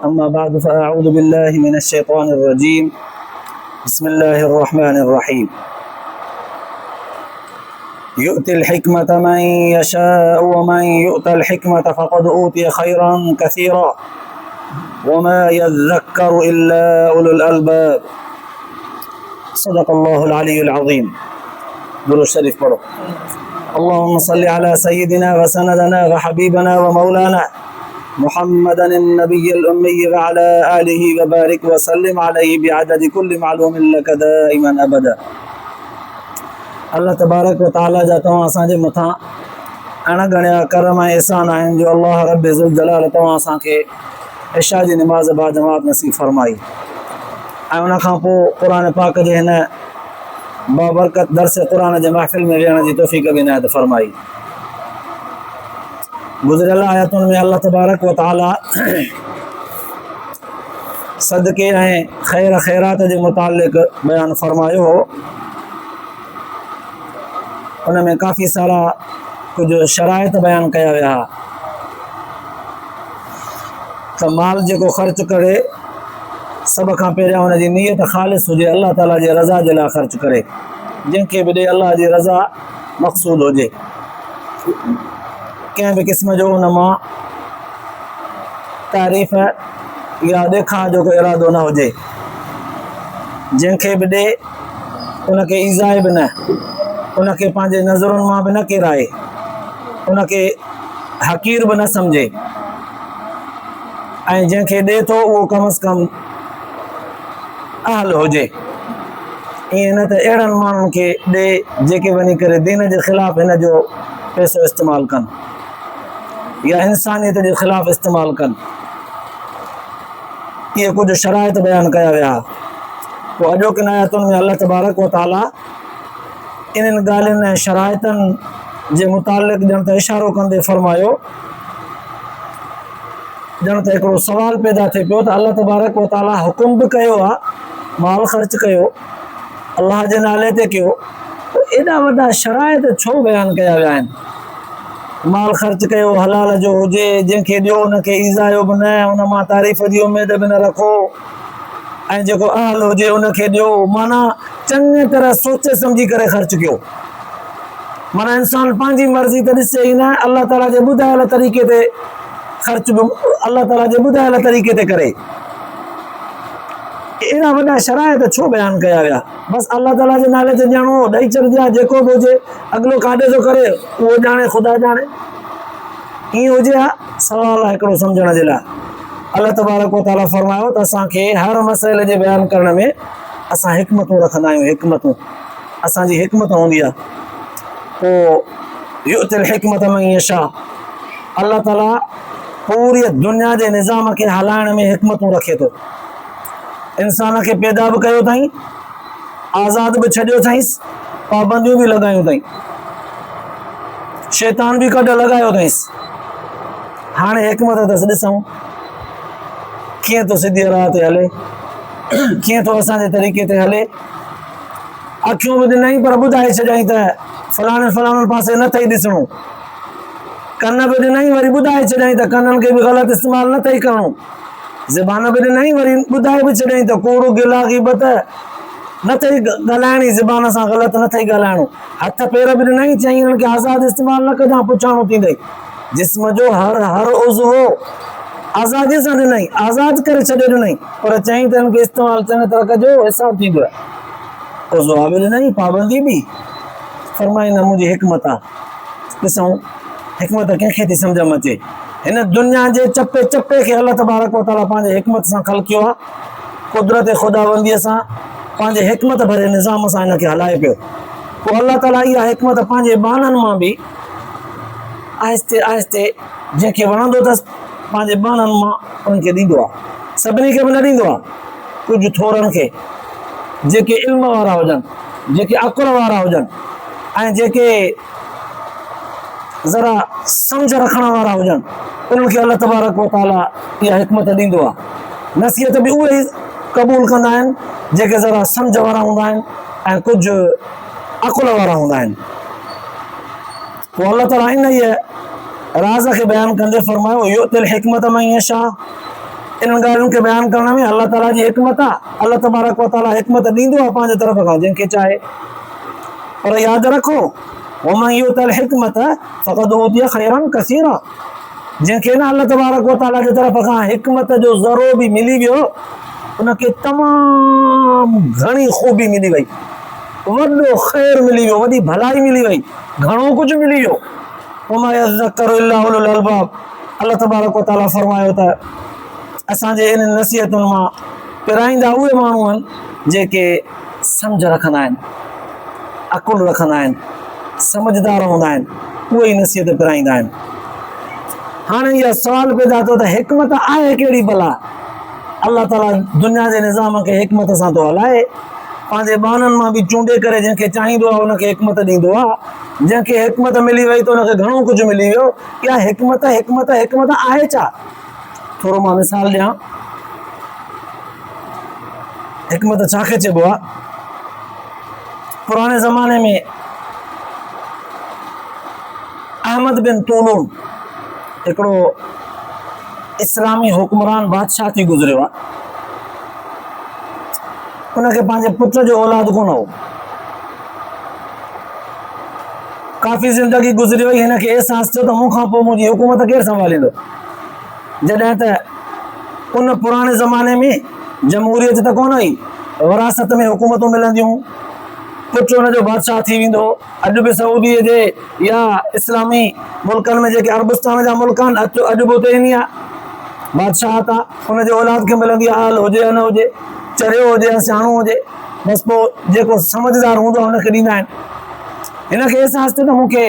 أما بعد فأعوذ بالله من الشيطان الرجيم. بسم الله الرحمن الرحيم. يؤتي الحكمة من يشاء ومن يؤت الحكمة فقد أوتي خيرا كثيرا وما يذكر إلا أولو الألباب. صدق الله العلي العظيم. درود الشريف پڑھو. اللهم صل على سيدنا وسندنا وحبيبنا ومولانا محمد النبي الأمي وعلى آله وبارك وسلم عليه بعدد كل معلوم لك دائما أبدا. अल्लाह तबारक व ताला जा तव्हां असांजे मथां अणगणिया करम ऐं एहसान आहिनि जो अल्लाह रब ज़ुल जलाल तव्हां असांखे इशा जी नमाज़ बा जमात नसीब फरमाई ऐं उन खां पोइ क़ुर पाक जे हिन बाबरकत दर्स क़ुर जे महफ़िल में वेहण जी तौफ़ीक़ बि इनायत फरमाई। गुज़िरियल आयतुनि में अल्लाह तबारक व ताला सदके ऐं ख़ैर ख़ैरात जे मुतालिक़ बयानु फरमायो हो। उन में काफ़ी सारा कुझु शराइत बयानु कया विया त माल जेको ख़र्च करे सभ खां पहिरियां हुनजी नीयत ख़ालिस हुजे, अल्लाह ताला जे रज़ा जे लाइ ख़र्च करे, जंहिंखे बि ॾे अल्लाह जी रज़ा मक़सूद हुजे, कंहिं बि क़िस्म जो उन मां तारीफ़ या ॾेखारण जो कोई इरादो न हुजे, जंहिंखे बि ॾे उनखे ईज़ाए बि न, उनखे पंहिंजे नज़रुनि मां बि न किराए, उनखे हक़ीर बि न सम्झे, ऐं जंहिंखे ॾे थो उहो कम अज़ कम अहल हुजे। ईअं न त अहिड़नि माण्हुनि खे ॾे जेके वञी करे दीन जे ख़िलाफ़ु हिन जो पैसो इस्तेमालु कनि या इंसानियत जे ख़िलाफ़ु इस्तेमालु कनि। इहे कुझु शराइत बयानु कया विया। पोइ अॼोकिन आयतुनि में अल्लाह तबारक व ताला इन्हनि ॻाल्हियुनि ऐं शराइतनि जे मुतालिक़ ॼण त इशारो कंदे फरमायो, ॼण त हिकिड़ो सुवालु पैदा थिए पियो त अल्लाह तबारक व ताला हुकुम बि कयो आहे, माल ख़र्च कयो, अल्लाह जे नाले ते कयो, एॾा वॾा शराइत छो बयानु कया विया आहिनि? माल ख़र्च कयो हलाल जो हुजे, जंहिंखे ॾियो उनखे ईज़ायो बि न, उन मां तारीफ़ जी उमेद बि न रखो, ऐं जेको अहल हुजे उनखे ॾियो। माना चङी तरह सोचे सम्झी करे ख़र्च कयो। माना इंसान पंहिंजी मर्ज़ी त ॾिसे ई न, अल्लाह ताला जे ॿुधायल तरीक़े ते ख़र्च बि अल्लाह ताला जे ॿुधायल तरीक़े ते करे। अहिड़ा वॾा शराइत छो बयानु कया विया? बसि अल्लाह ताला जे नाले ते ॼाणो, ॾेई छॾिजे, जेको बि हुजे अॻिलो काॾे थो करे उहो ॼाणे, ख़ुदा ॼाणे। ईअं हुजे हा? सवालु आहे हिकिड़ो सम्झण जे लाइ। अल्लाह तबारक व ताला फरमायो त असांखे हर मसइले जे बयानु करण में असां हिकमतूं रखंदा आहियूं। हिकमतूं असांजी हिकमत हूंदी आहे। पोइ युतिल हिकमत मन यशा, अल्लाह ताला पूरी दुनिया जे निज़ाम खे हलाइण में हिकमतूं रखे थो। इंसान खे पैदा बि कयो अथई, आज़ाद बि छॾियो अथईंसि, पाबंदियूं बि लॻायूं अथई, शैतान बि कॾहिं लॻायो अथईंसि। हाणे हिकमत अथसि, ॾिसूं कीअं थो सिधी राह ते हले, कीअं थो असांजे तरीक़े ते हले। अखियूं बि ॾिनई पर ॿुधाए छॾियईं त फलाणे फलाणे पासे न अथई ॾिसणो। कन बि ॾिनई वरी ॿुधाए छॾियईं त कननि खे बि ग़लति इस्तेमालु न अथई करिणो। ज़बान बि ॾिनई वरी ॿुधाए बि छॾियईं त कूड़ो गिला ग़ीबत न अथई ॻाल्हाइणी, ज़बान सां ग़लति न अथई ॻाल्हाइणो। हथ पेर बि ॾिनई, चईं हिननि खे आज़ादु इस्तेमालु न कजां, पुछाणो थींदई। जिस्म जो हर उज़्व आज़ादीअ सां ॾिनई, आज़ादु करे छॾे ॾिनई, पर चईं त हिननि खे इस्तेमालु चङी तरह कजो, हिसाबु थींदो आहे। उज़्व बि ॾिनई, पाबंदी बि, फरमाई न मुंहिंजी हिकमत आहे। ॾिसूं हिकमत कंहिंखे थी सम्झ में अचे। हिन दुनिया जे चपे चपे खे अल्लाह तबारक व ताला पंहिंजे हिकमत सां ख़लकियो आहे। कुदरत ख़ुदाबंदीअ सां पंहिंजे हिकमत भरे निज़ाम सां हिनखे हलाए पियो। पोइ अल्लाह ताला इहा हिकमत पंहिंजे बाननि मां बि आहिस्ते आहिस्ते जंहिंखे वणंदो अथसि पंहिंजे बाननि मां उनखे ॾींदो आहे। सभिनी खे बि न ॾींदो आहे, कुझु थोरनि खे, जेके इल्म वारा हुजनि, जेके अकुल वारा हुजनि, ऐं जेके ज़रा सम्झ रखण वारा हुजनि, उन्हनि खे अल्लाह तबारक व ताला इहा हिकमत ॾींदो आहे। नसीहत बि उहे ई क़बूल कंदा आहिनि जेके ज़रा सम्झ वारा हूंदा आहिनि ऐं कुझु अकुल वारा हूंदा आहिनि। पोइ अल्लाह ताला इन ई राज़ खे बयानु कंदे फरमायो, युतिल हिकमत मन यशा, इन ॻाल्हियुनि खे बयानु करण में अलाह ताला जी हिकमत आहे। अलाह तबारक व ताला हिकमत ॾींदो आहे पंहिंजे तरफ़ खां जंहिंखे चाहे। पर यादि रखो, वमन युतल हिकमत फ़क़द ऊतिय ख़ैरन कसीरा, जंहिंखे न अलाह तबारक व ताला जे तरफ़ खां हिकमत जो ज़रो बि मिली वियो, उनखे तमामु घणी ख़ूबी मिली वई, वॾो ख़ैर मिली वियो, वॾी भलाई मिली वई, घणो कुझु मिली वियो। वमा यज़्ज़करु इल्ला उलुल अलबाब, अलाह तबारक व ताला फरमायो त असांजे इन नसीहतुनि मां पिराईंदा उहे माण्हू आहिनि जेके सम्झ रखंदा आहिनि, अकुलु रखंदा आहिनि, समझदार हूंदा आहिनि, उहे ई नसीहत पिराईंदा आहिनि। हाणे इहा सुवाल पैदा थियो त हिकमत आहे कहिड़ी भला? अलाह ताला दुनिया जे निज़ाम खे हिकमत सां थो हलाए, पंहिंजे ॿाननि मां बि चूंडे करे जंहिंखे चाहींदो आहे उनखे हिकमत ॾींदो आहे। जंहिंखे हिकमत मिली वई त उनखे घणो कुझु मिली वियो। इहा हिकमत हिकमत हिकमत आहे छा? थोरो मां मिसाल ॾियां, हिकमत छाखे चइबो आहे? पुराणे ज़माने में अहमद बिन तूलून हिकिड़ो इस्लामी हुक्मरान बादशाह थी गुज़रियो आहे। उनखे पंहिंजे पुट जो औलाद कोन हो, काफ़ी ज़िंदगी गुज़री वई। हिनखे अहसासु थियो त मूंखां पोइ मुंहिंजी हुकूमत केरु संभालींदो, जॾहिं त उन पुराणे ज़माने में जमहूरियत त कोन हुई, विरासत में हुकूमतूं मिलंदियूं, पुटु हुनजो बादशाह थी वेंदो। अॼु बि सऊदीअ जे या इस्लामी मुल्कनि में जेके अरबस्तान जा मुल्क आहिनि, अॼु बि उते ईंदी आहे बादशाहत आहे, हुनजे औलाद खे मिलंदी आहे, हाल हुजे या न हुजे, चरियो हुजे या सियाणो हुजे, बसि पोइ जेको समझदार हूंदो आहे हुनखे ॾींदा आहिनि। हिनखे अहसासु थियो त मूंखे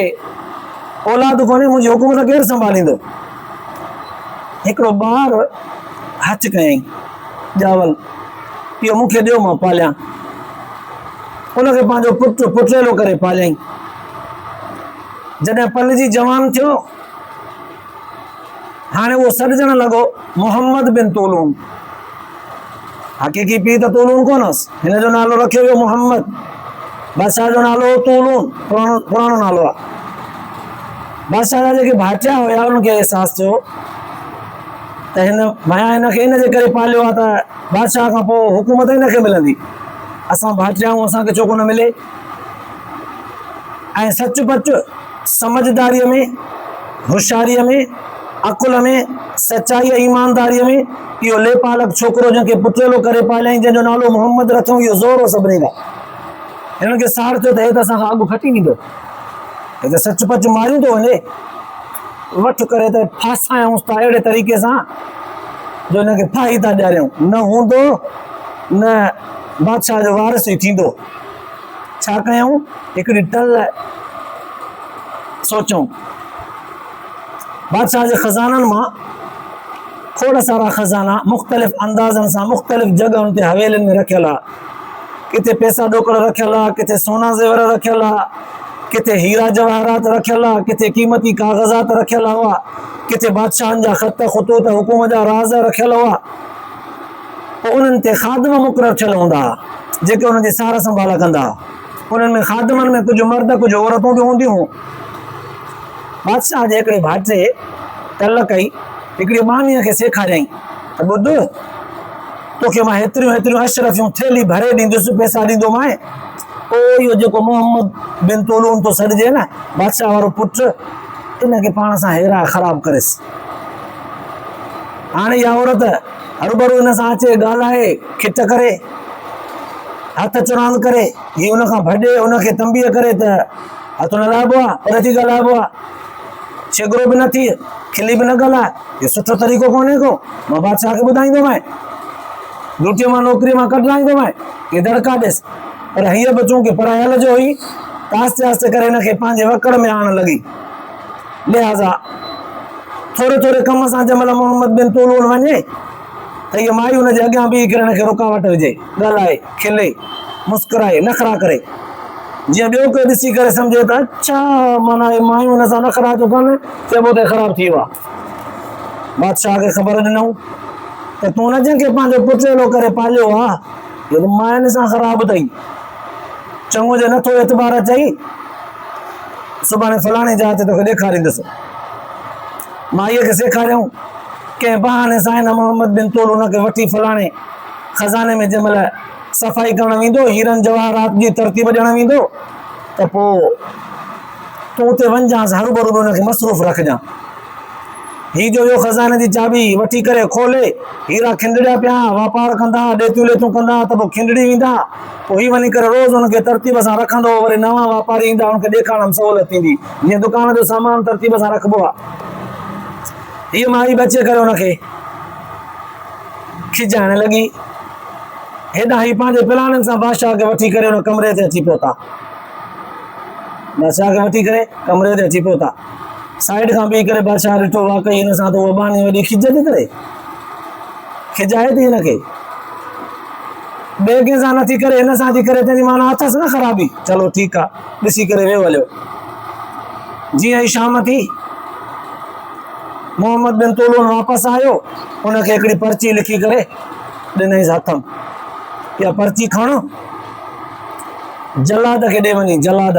औलाद कोन्हे, मुंहिंजी हुकूमत केरु संभालींदो। हिकिड़ो ॿार हथ कयईं, ॼावल, इहो मूंखे ॾियो, मां पालियां। उनखे पंहिंजो पुटु पुटेलो करे पालियईं। जॾहिं पलिजी जवान थियो, हाणे उहो सॾिजण लॻो मोहम्मद बिन तूलून। हक़ीक़ी पीउ त तूलून कोन हुअसि, हिन जो नालो रखियो वियो मोहम्मद। बादशाह जो नालो तूलून, पुराणो नालो आहे। बादशाह जा जेके भाटिया हुया उनखे अहसासु थियो त हिन भया हिनखे इन जे करे पालियो आहे त बादशाह खां पोइ हुकूमत हिनखे मिलंदी, असां भाटिया आहियूं, असांखे छो कोन मिले। ऐं सच पच समझदारीअ में, होशियारीअ में, अकुल में, सचाई ऐं ईमानदारीअ में इहो लेपालक छोकिरो जंहिंखे पुटेलो करे पालियईं, जंहिंजो नालो मोहम्मद रखियऊं, इहो ज़ोर हो सभिनी खां। हिननि खे साड़ थियो त हे त असांखां अॻु खटी ईंदो, हे त सच पच मारियूं थो वञे, वठ करे त फासायूंसि था अहिड़े तरीक़े सां जो हिनखे फाही था ॾियारियूं, न हूंदो न बादशाह जो वारिस ई थींदो। छा कयूं? हिकिड़ी टल सोचूं, बादशाह जे ख़ज़ाननि मां खोड़ सारा ख़ज़ाना मुख़्तलिफ़ अंदाज़नि सां मुख़्तलिफ़ जॻहियुनि ते हवेलियुनि में रखियल आहे। किथे पैसा ॾोकड़ रखियल आहे, किथे सोना ज़ेवर रखियल आहे, किथे हीरा जवाहरात रखियल आहे, किथे क़ीमती काग़ज़ात रखियल हुआ, किथे बादशाहनि जा ख़त ख़ुतूत हुकूमत जा राज़ रखियल हुआ। पोइ उन्हनि ते ख़ादिम मुक़ररु थियल हूंदा हुआ जेके उन्हनि जी सार संभाल कंदा हुआ। उन्हनि में ख़ादिमनि में कुझु मर्द कुझु औरतूं बि हूंदियूं हुयूं। बादशाह जे हिकिड़े भाइटे टल कई, हिकिड़ी मानीअ खे सेखारियईं त ॿुध, तोखे मां हेतिरियूं हेतिरियूं अशरफियूं थेली भरे ॾींदुसि, पैसा ॾींदोमांइ, पोइ इहो जेको मोहम्मद बिन तूलून थो सॾिजे न, बादशाह वारो पुटु, इनखे पाण सां हेरा ख़राबु करेसि। हाणे इहा औरत हरूभरू हिन सां अचे, ॻाल्हाए, खिट करे, हथ चुरांद करे, हीउ उनखां भॼे, उनखे तंबीअ करे त हथ न लाहिबो आहे, पर थी ॻाल्हाइबो आहे, छिगरो बि न थी, खिली बि न ॻाल्हाए, इहो सुठो तरीक़ो कोन्हे को, मां बादशाह खे ॿुधाईंदोमांइ, ड्यूटीअ मां नौकिरीअ मां कढाईंदोमांइ, इहे दड़का ॾिस। पर हीअ बि चूंकि पढ़ायल जो हुई त आस्ते आस्ते करे हिनखे पंहिंजे वकड़ में आणणु लॻी। लिहाज़ा थोरे थोरे कम सां जंहिंमहिल मोहम्मद बिन तूलून वञे त इहा माई हुनजे अॻियां बीही करे हिनखे रुकावट विझे, ॻाल्हाए, खिले, मुस्कुराए, नख़रा करे, जीअं ॿियो कोई ॾिसी करे सम्झे त अच्छा माना हे मायूं हिन सां नख़रा थियूं कनि, चइबो त ख़राबु थी वियो आहे। बादशाह खे ख़बर ॾिनऊं त तूं न जंहिंखे पंहिंजो पुटेलो करे पालियो आहे, इहो त मायुनि सां ख़राबु अथई, चङो जे नथो एतबार अचई, सुभाणे फलाणे जाइ ते तोखे ॾेखारींदुसि। माईअ खे सेखारियऊं कंहिं बहाने सां हिन मोहम्मद बिन तोल हुनखे वठी फलाणे खज़ाने में जंहिं महिल सफ़ाई करणु वेंदो, हीरनि जवाहरात जी तरतीब ॾियणु वेंदो, त पोइ तूं उते वञिजांसि, हरूभरू हुनखे मसरूफ़ रखजांइ। हीउ जो खज़ाने जी चाबी वठी करे खोले, हीरा खिंडड़िया पिया, वापार कंदा, ॾेतूं लेतूं कंदा, त पोइ खिंडड़ी वेंदा, पोइ हीउ वञी करे रोज़ हुनखे तरतीब सां रखंदो, वरी नवां वापारी ईंदा, हुनखे ॾेखारण में सहूलियत थींदी, जीअं दुकान जो सामान तरतीब सां रखिबो आहे। हीअ माई बचे करे हुनखे खिजाइण लॻी। हेॾा ही पंहिंजे प्लाननि सां बादशाह खे वठी करे हुन कमरे ते अची पहुता। बादशाह खे वठी करे कमरे ते अची पहुता। साइड खां बीह करे बादशाह ॾिठो, वाकई हिन सां त उहा बानी वॾी खिज थी करे, खिजाए थी हिनखे, ॿिए कंहिं सां नथी करे, हिन सां थी करे, तंहिंजी माना अथसि न ख़राबी। चलो ठीकु आहे, ॾिसी करे वियो हलियो। जीअं ई शाम थी, मोहम्मद बिन तोलून वापसि आयो, हुनखे हिकिड़ी पर्ची लिखी करे ॾिनईसि हथ में, इहा पर्ची खण, जलाद खे ॾे वञी, जलाद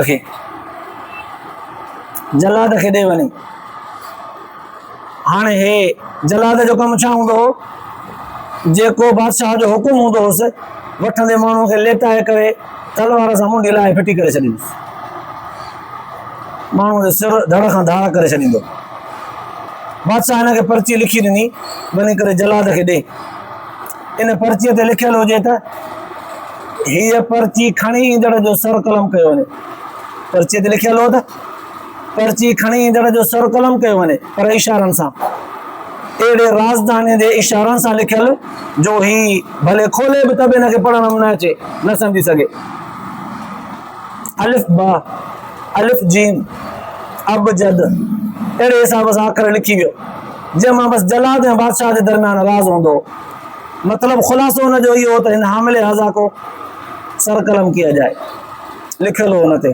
खे ॾे वञी। हाणे हे जलाद जो कमु छा हूंदो हो, जेको बादशाह जो हुकुम हूंदो हुउसि, वठंदे माण्हू खे लेटाए करे तलवार सां मुंडी लाहे फिटी करे छॾींदो, माण्हू जो सिर धड़ खां धाड़ करे छॾींदो। बादशाह हिनखे पर्ची लिखी ॾिनी, वञी करे जलाद खे ॾे। इन पर्चीअ ते लिखियलु हुजे त हीअ पर्ची खणी ईंदड़ जो सर कलम कयो वञे। पर्चीअ ते लिखियलु हो त पर्ची खणी ईंदड़ जो सर कलम कयो वञे, पर इशारनि सां, अहिड़े राजधानी जे इशारनि सां लिखियलु जो ही भले खोले बि त बि हिनखे पढ़ण में न अचे, न सम्झी सघे। अलिफ बा, अलिफ जीम, अब जद, अहिड़े हिसाब सां अखर लिखी वियो, जंहिंमां बसि जलाद ऐं बादशाह जे दरमियान राज़ हूंदो। मतिलबु ख़ुलासो हुनजो इहो हो त हिन हामिले हज़ा को सर कलम किया जाए, लिखियलु हो हुन ते।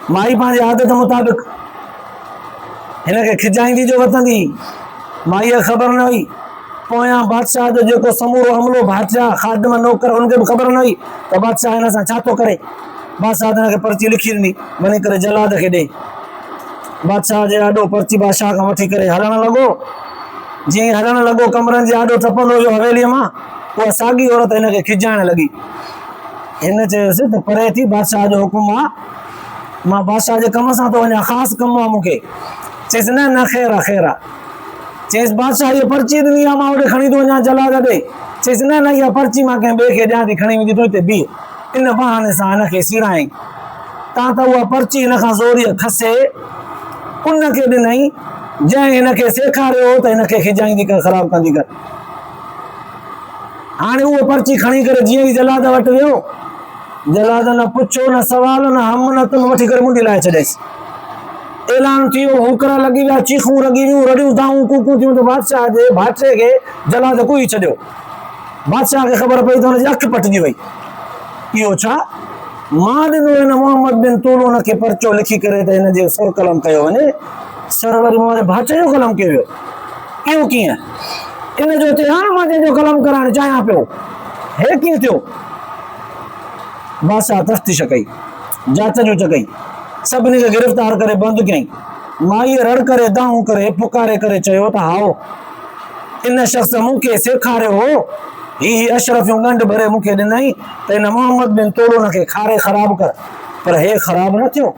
माई पंहिंजी आदत मुताबिक़ हिनखे खिजाईंदी जो वतंदी, माईअ ख़बर न हुई, पोयां बादशाह जो जेको समूरो अमलो, भाटिया, खादम, नौकर, हुनखे बि ख़बर न हुई त बादशाह हिन सां छा थो करे। बादशाह हिनखे पर्ची लिखी ॾिनी, वञी करे जलाद खे ॾे। बादशाह जे आॾो पर्ची बादशाह खां वठी करे हलणु लॻो। जीअं हलणु लॻो, कमरनि जे आॾो टपंदो वियो हवेलीअ मां, उहा साॻी औरत हिनखे खिजाइण लॻी। हिन चयोसि त परे थी, बादशाह जो हुकुम आहे, मां बादशाह जे कम सां थो वञा, ख़ासि कमु आहे मूंखे। चयसि न न, ख़ैर आहे, ख़ैर आहे। चयसि बादशाह इहा पर्ची ॾिनी आहे, मां होॾे खणी थो वञा जलाद ॾे। चयसि न न, इहा पर्ची मां कंहिं ॿिए खे ॾियां थी, खणी वेंदी, तूं हिते बीह। इन बहाने सां हिनखे सीड़ाई, तां त उहा पर्ची हिन खां ज़ोरीअ खसे उनखे ॾिनई जंहिं हिनखे सेखारियो त हिनखे खिजाईंदी कर, ख़राबु कंदी कर। हाणे उहो पर्ची खणी करे जीअं ई जलाद वटि वियो, जलाद न पुछो न सवाल न हम न तुम, वठी करे मुंडी लाहे छॾियसि। ऐलान थियो, हुकरा लॻी विया, चीखूं लॻी वियूं, रड़ियूं धाऊं कूकूं थियूं, त बादशाह जे भाटिए खे जलाद कुई छॾियो। बादशाह खे ख़बर पई त हुनजी अखि पटिजी वई। इहो छा? मां ॾिनो हिन मोहम्मद बिन तोलून खे पर्चो लिखी करे त हिन जो सर कलम कयो वञे, सर वरी मुंहिंजे भाटे जो कलम कयो वियो। इहो कीअं? इन जो थियो आहे न, मां जंहिंजो कलम कराइणु चाहियां पियो, हे कीअं थियो? बादशाह तफ्तीश कई, जांच जो कई, सभिनी खे गिरफ़्तार करे बंदि कयईं। माईअ रड़ करे दाऊं करे पुकारे करे चयो त हाओ, इन शख़्स मूंखे सेखारियो हो, ही अशरफियूं ॻंढ भरे मूंखे ॾिनई त हिन मोहम्मद बिन तोलून खे खारे ख़राबु कर, पर हे ख़राबु न थियो।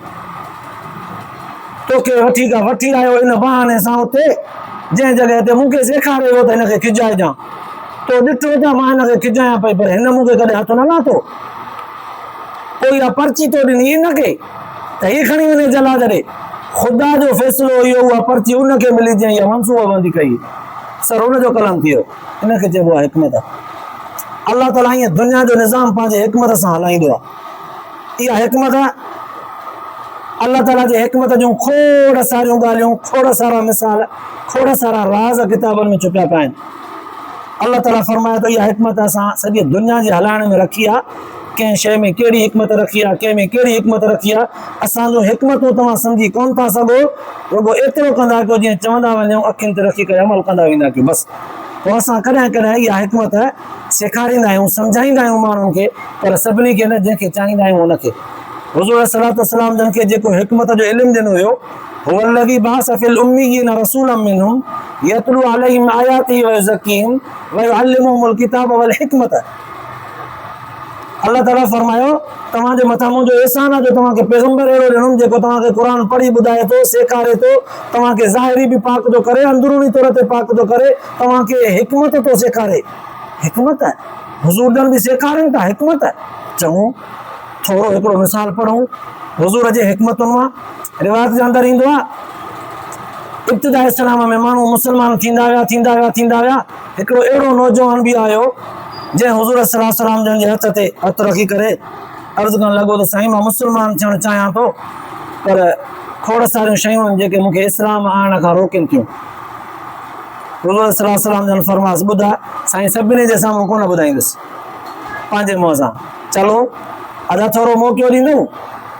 तोखे वठी आयो इन बहाने सां उते, जंहिं जॻह ते मूंखे सेखारियो हो त हिनखे खिजाइजां। तो ॾिठो त मां हिनखे खिजायां पई, पर हिन मूंखे कॾहिं हथ न लाथो। पोइ इहा पर्ची तो ॾिनी हिनखे त हीअ खणी वञे जलाद ॾे। ख़ुदा जो फ़ैसिलो इहो, उहा पर्ची उनखे मिली जंहिं इहा मनसूबाबंदी कई, सर हुनजो कलम थियो। हिनखे चइबो आहे हिकमत। अल्लाह ताला ईअं दुनिया जो निज़ाम पंहिंजे हिकमत सां हलाईंदो आहे। इहा हिकमत आहे। अल्लाह ताला जे हिकमत जूं खोड़ सारियूं ॻाल्हियूं, खोड़ सारा मिसाल, खोड़ सारा राज़ किताबनि में छुपिया पिया आहिनि। अल्लाह ताला फरमाए थो, इहा हिकमत असां सॼी दुनिया जे हलाइण में रखी आहे। कंहिं शइ में कहिड़ी हिकमत रखी आहे, कंहिं में कहिड़ी हिकमत रखी आहे, असांजो हिकमतूं तव्हां सम्झी कोन था सघो। रुॻो एतिरो कंदा कयो जीअं चवंदा वञूं, अखियुनि ते रखी करे अमल कंदा वेंदा कयो, बसि। पोइ असां कॾहिं कॾहिं इहा हिकमत सेखारींदा आहियूं, सम्झाईंदा आहियूं माण्हुनि खे, पर सभिनी खे न, जंहिंखे चाहींदा आहियूं उनखे। हुज़ूर सलातो सलाम जन खे जेको हिकमत जो इल्मु ॾिनो हुयो, हुवल्लज़ी बअस फ़िल उम्मिय्यीन रसूलन मिनहुम यतलू अलैहिम आयातिही व युज़क्कीहिम व युअल्लिमुहुमुल किताब वल हिकमत। अल्लाह ताला फरमायो तव्हांजे मथां मुंहिंजो एहसान आहे जो तव्हांखे पैगंबर अहिड़ो ॾिनुमि जेको तव्हांखे क़ुर पढ़ी ॿुधाए थो, सेखारे थो, तव्हांखे ज़ाहिरी बि पाक थो करे, अंदरूनी तौर ते पाक थो करे, तव्हांखे हिकमत थो सेखारे। हिकमत आहे, हुज़ूर जन बि सेखारनि था हिकमत आहे। चङो थोरो हिकिड़ो मिसाल पढ़ूं हुज़ूर जे हिकमतुनि मां। रिवायत जे अंदरि ईंदो आहे इब्तिदा इस्लाम में माण्हू मुस्लमान थींदा विया। हिकिड़ो अहिड़ो नौजवान बि आयो जंहिं हुज़ूर सल्लल्लाहु अलैहि वसल्लम जन जे हथ ते हथु रखी करे अर्ज़ु करणु लॻो त साईं मां मुस्लमान थियणु चाहियां थो, पर खोड़ सारियूं शयूं आहिनि जेके मूंखे इस्लाम आणण खां रोकनि थियूं। हुज़ूर सल्लल्लाहु अलैहि वसल्लम जन फरमास ॿुधा साईं सभिनी जे साम्हूं कोन ॿुधाईंदुसि, पंहिंजे मुंहं सां। चलो अदा थोरो मौक़ो ॾींदो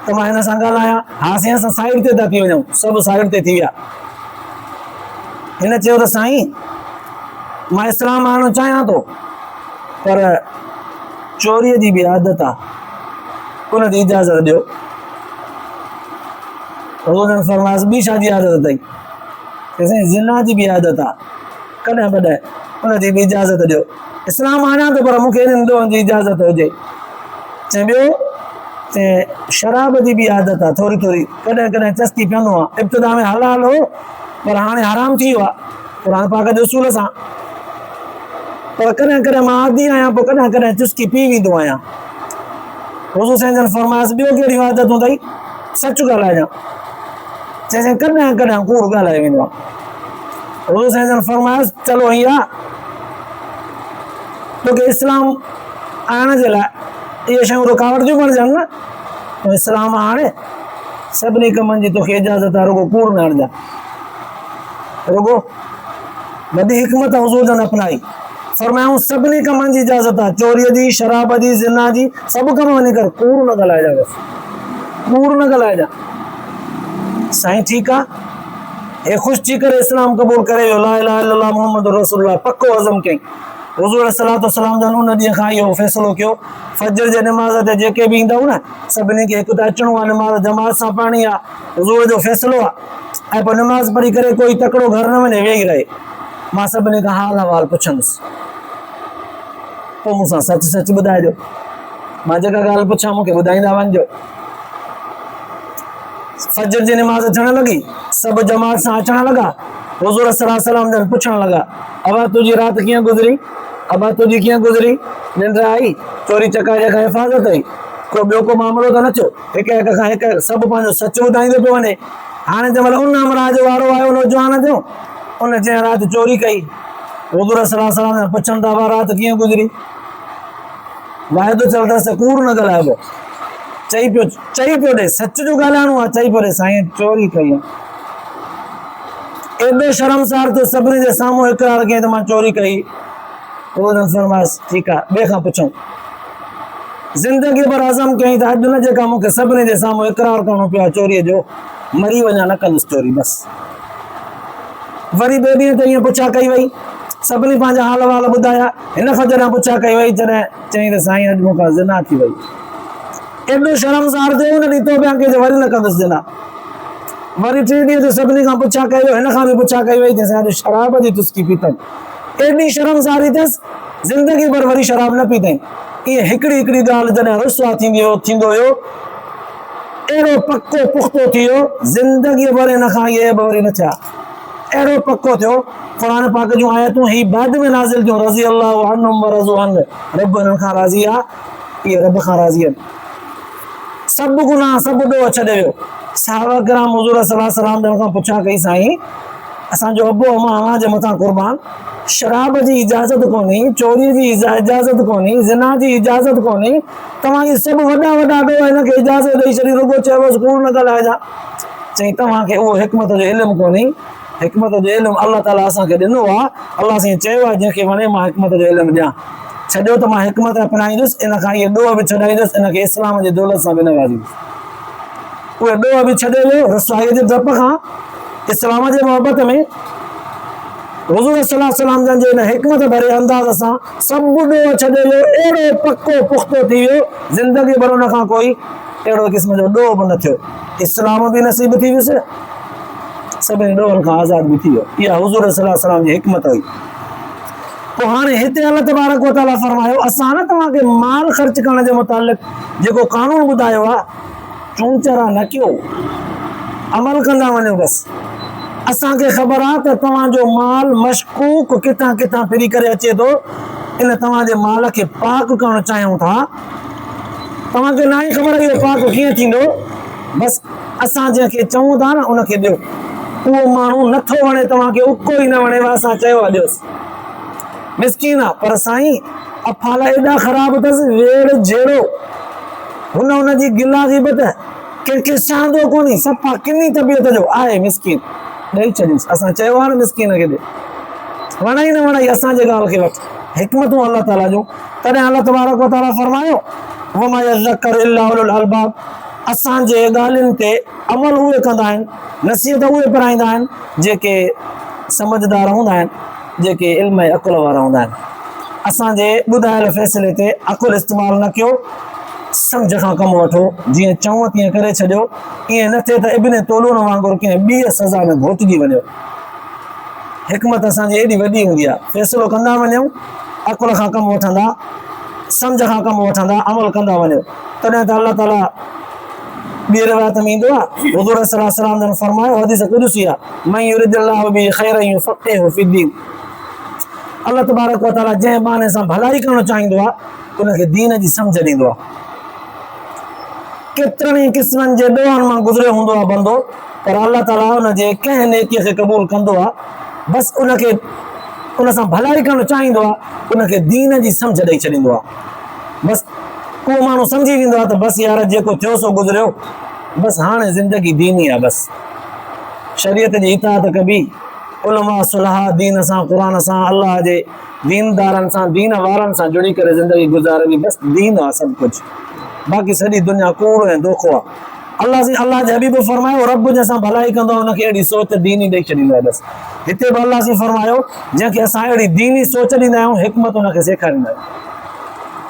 त मां हिन सां ॻाल्हायां। हा साईं असां साइड ते था थी वञूं, सभु साइड ते थी विया। हिन चयो त साईं मां इस्लाम आणणु चाहियां थो, पर चोरीअ जी बि आदत आहे, उन जी इजाज़त ॾियो। हुज़ूर फरमास ॿी छा जी आदत अथई? साईं ज़िना जी बि आदत आहे, कॾहिं कॾहिं उन जी बि इजाज़त ॾियो। इस्लाम आणियां थो पर मूंखे इन्हनि ॿियों जी इजाज़त हुजे। चई ॿियो? चई शराब जी बि आदत आहे, थोरी थोरी कॾहिं कॾहिं चस्की पीअंदो आहे। इब्तिदा में हलाल हो पर हाणे हराम थी वियो आहे क़ुर पाक जे उसूल सां, पर कॾहिं कॾहिं मां आदी आहियां, पोइ कॾहिं कॾहिं चुस्की पी वेंदो आहियां। हुज़ूर साईं जन फरमाइश ॿियो कहिड़ियूं आदतूं अथई? सच ॻाल्हाइजां। चई साईं कॾहिं कॾहिं कूड़ ॻाल्हाए वेंदो आहे। हुज़ूर साईं जन फरमाइश चलो हीअं आहे तोखे इस्लाम आणण जे लाइ इहे शयूं रुकावट थियूं बणजनि न, तूं इस्लाम हाणे सभिनी कमनि जी तोखे इजाज़त आहे, रुगो कूड़ न हणजां। रुगो वॾी हिकमत हुज़ूर जन अपनाई, फरमायूं सभिनी कमनि जी इजाज़त आहे, चोरीअ जी, शराब जी, ज़िना जी, सभु कम वञी करे कूड़ न ॻाल्हाइजां, बसि कूड़ न ॻाल्हाइजां। साईं ठीकु आहे, हे ख़ुशि थी करे इस्लाम क़बूल करे वियो, ला इलाहा इल्लल्लाह मुहम्मद रसूलुल्लाह पको अज़म कई। हुज़ूर सल्लल्लाहु अलैहि वसल्लम जन उन ॾींहं खां इहो फ़ैसिलो कयो फजर जे निमाज़ ते जेके बि ईंदव न सभिनी खे हिकु त अचिणो आहे, निमाज़ जमात सां पढ़णी आहे, हुज़ूर जो फ़ैसिलो आहे। ऐं पोइ निमाज़ पढ़ी करे कोई तकिड़ो घर न वञे, वेही रहे। मां सभिनी खां हाल अहिवाल पुछंदुसि, पोइ मूंसां सच सच ॿुधाइजो, मां जेका ॻाल्हि पुछां मूंखे ॿुधाईंदा वञिजो। फजर जी निमाज़ थियण लॻी, सभु जमात सां अचण लॻा। हुज़ूर सल्लल्लाहु अलैहि वसल्लम जन पुछण लॻा अबा तुंहिंजी राति कीअं गुज़री, अबा तुंहिंजी कीअं गुज़री, निंड आई, चोरी चकारी खां हिफ़ाज़त हुई, को ॿियो को मामिलो त न थियो? हिक हिक खां हिकु सभु पंहिंजो सच ॿुधाईंदो पियो वञे। हाणे जंहिं महिल उन अमरा जो वारो आयो नौजवान जो, उन जंहिं राति चोरी कई, हुज़ूर सल्लल्लाहु अलैहि वसल्लम पुछनि था अबा राति कीअं गुज़री? वाइदो चलंदसि कूड़ न ॻाल्हाइबो, चई पियो ॾे, सच जो ॻाल्हाइणो आहे, चई पियो ॾे साईं चोरी कई आहे। एॾो शर्मसार थियो, सभिनी जे साम्हूं इक़रार कयईं त मां चोरी कई। फरमाइश ठीकु आहे, ॿिए खां पुछूं। ज़िंदगी भर अज़म कयईं त अॼु न जेका मूंखे सभिनी जे साम्हूं इक़रार करणो पियो आहे चोरीअ जो, मरी वञा न कंदुसि चोरी बसि। वरी ॿिए ॾींहं ते ईअं पुछा कई वई, सभिनी पंहिंजा हाल वाल ॿुधाया। हिन खां जॾहिं पुछा कई वई जॾहिं चयईं त साईं अॼु मूंखां ज़िना थी वई। एॾो शर्मसार थियो हुन ॾींहुं तो पिया कई वरी न कंदुसि ज़िना। वरी टे ॾींहं ते सभिनी खां पुछा कई वई, हिन खां बि पुछा कई वई त अॼु शराब जी चुस्की पीतनि। एॾी शर्मसारी अथसि, ज़िंदगी भर वरी शराब न पीतई। इहे हिकिड़ी हिकिड़ी ॻाल्हि जॾहिं रुसवा थींदो हुयो, अहिड़ो पको पुख़्तो थी वियो, ज़िंदगी भर हिन खां इहे वरी न थिया। अहिड़ो पको थियो, क़ुर पाक जूं आयतूं ही बाद में नाज़िल थियूं, रज़ी अल्लाहु अन्हुम व रज़ू अन, रब हिननि खां राज़ी आहे, इहे रब खां राज़ी आहिनि। सभु गुनाह सभु ॾोह छॾे वियो। सहाबा किराम हुज़ूर सल्लल्लाहु अलैहि वसल्लम खां पुछा कई साईं असांजो अबो अमा अव्हां जे मथां क़ुर्बान, शराब जी इजाज़त कोन्हे, चोरीअ जी इजाज़त कोन्हे, ज़िना जी इजाज़त कोन्हे, तव्हांखे सभु वॾा वॾा ॾोह हिनखे इजाज़त ॾेई छॾी, रुॻो चयोसि कूड़ न ॻाल्हाइजां। चई तव्हांखे उहो हिकमत जो इल्मु कोन्हे, हिकमत जो इल्मु अल्लाह ताला असांखे ॾिनो आहे। अल्लाह साईं चयो आहे जंहिंखे वणे मां हिकमत जो इल्मु ॾियां, छॾियो त मां हिकमत अपनाईंदुसि, इन खां इहे ॾोह बि छॾाईंदुसि, इनखे इस्लाम जी दौलत सां बि नवाज़ींदुसि। उहे ॾोह बि छॾे वियो रसवाईअ जे डप खां, इस्लाम जे मोहबत में। हुज़ूर सल्लल्लाहु अलैहि वसल्लम जे हिन हिकमत भरे अंदाज़ सां सभु ॾोह छॾे वियो, अहिड़ो पको पुख़्तो थी वियो, ज़िंदगी भर उन खां कोई अहिड़ो क़िस्म जो ॾोह बि न थियो। इस्लाम बि नसीब थी वियुसि, सभिनी ॾोहनि खां आज़ाद बि थी वियो। इहा हुज़ूर सल्लल्लाहु अलैहि वसल्लम जी हिकमत हुई। पोइ हाणे हिते अल्लाह तबारक व तआला फरमायो असां न तव्हांखे माल ख़र्च करण जे मुतालिक़ जेको कानून ॿुधायो आहे चूंचरा न कयो, अमल कंदा वञो। बसि असांखे ख़बर आहे त तव्हांजो माल मशकूक किथां किथां फिरी करे अचे थो, इन तव्हांजे माल खे पाक करणु चाहियूं था। तव्हांखे न ई ख़बर इहो पाक कीअं थींदो, बसि असां जंहिंखे चऊं था न उनखे ॾियो। उहो माण्हू नथो वणे तव्हांखे, उको ई न वणेव, असां चयो आहे ॾियोसि, मिसकीन आहे। पर साईं अफ़ाला एॾा ख़राब अथसि, वेड़ जहिड़ो हुन हुनजी गिला ग़ीबत कंहिंखे सहंदो कोन्हे, सफ़ा किनी तबियत जो आहे, मिसकीन ॾेई छॾीसि। असां चयो आहे न मिसकीन खे ॾे, वणाई न वणाई असांजे ॻाल्हि खे वठि, हिकमतूं अल्लाह ताला जूं। तॾहिं अल्लाह तबारक व तआला फरमायो वमा यज़क्कर इल्ला उलुल अलबाब, असांजे ॻाल्हियुनि ते अमल उहे कंदा आहिनि, नसीहत उहे पढ़ाईंदा आहिनि जेके समझदार हूंदा आहिनि, जेके इल्म ऐं अकुल वारा हूंदा आहिनि। असांजे ॿुधायल फ़ैसिले ते अकुल इस्तेमालु न कयो, सम्झ खां कमु वठो, जीअं चऊं तीअं करे छॾियो। ईअं न थिए त इब्न तोलून वांगुरु कंहिं ॿी सज़ा में घोटिजी वञो। हिकमत असांजी एॾी वॾी हूंदी आहे, फ़ैसिलो कंदा वञूं, अकुल खां कमु वठंदा, सम्झ खां कमु वठंदा, अमल कंदा वञो। तॾहिं त अल्लाह ताला ॿी रिवायत में ईंदो आहे, हुज़ूर सल्लल्लाहु अलैहि वसल्लम जन फरमायो, हदीस कुदसी आहे, मन युरिदिल्लाहु बिही ख़ैरन युफ़क़िहु फ़िद्दीन। अल्लाह तबारक व तआला जंहिं बहाने सां भलाई करणु चाहींदो आहे उनखे दीन जी सम्झ ॾींदो आहे। केतिरनि ई क़िस्मनि जे ॾोहनि मां गुज़रियो हूंदो आहे बंदो, पर अल्लाह ताला हुनजे कंहिं नेकीअ खे क़बूल कंदो आहे। बसि उनखे उन सां भलाई करणु चाहींदो आहे, उनखे दीन जी सम्झ ॾेई छॾींदो आहे। बसि को माण्हू सम्झी वेंदो आहे त बसि यार जेको थियो सो गुज़रियो, बसि हाणे ज़िंदगी दीनी आहे, बसि शरीयत जी इताअत कबी, उलमा सुलहा दीन सां, क़ुरान सां, अल्लाह जे दीनदारनि सां, दीन वारनि सां जुड़ी करे ज़िंदगी गुज़ारबी। बसि दीन आहे सभु कुझु, बाक़ी सॼी दुनिया कूड़ ऐं धोखो आहे। अल्लाह जे हबीब फरमायो रब जंहिंसां भलाई कंदो आहे उनखे अहिड़ी सोच दीनी ॾेई छॾींदो आहे। बसि हिते बि अल्लाह जी फरमायो जंहिंखे असां अहिड़ी दीनी सोच ॾींदा आहियूं, हिकमत उनखे सेखारींदा आहियूं।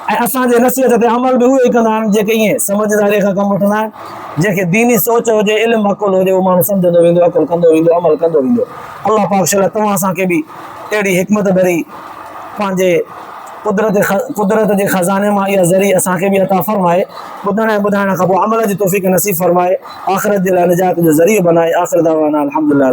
ऐं असांजे नसीहत ते अमल बि उहे ई कंदा आहिनि जेके ईअं समझदारीअ खां कमु वठंदा आहिनि, जंहिंखे दीनी सोच हुजे, इल्मु अकुल हुजे, उहो माण्हू सम्झंदो वेंदो, अकुल कंदो वेंदो, अमल कंदो वेंदो। अल्लाह पाक शल तव्हां असांखे बि अहिड़ी हिकमत भरी पंहिंजे कुदरत जे खज़ाने मां इहा ज़रिए असांखे बि अता फ़रमाए, ॿुधण ऐं ॿुधाइण खां पोइ अमल जी तौफ़ीक़ नसीब फ़रमाए, आख़िरत जे लाइ निजात जो ज़रियो बनाए। आख़िर दावाना अल्हम्दुलिल्लाह।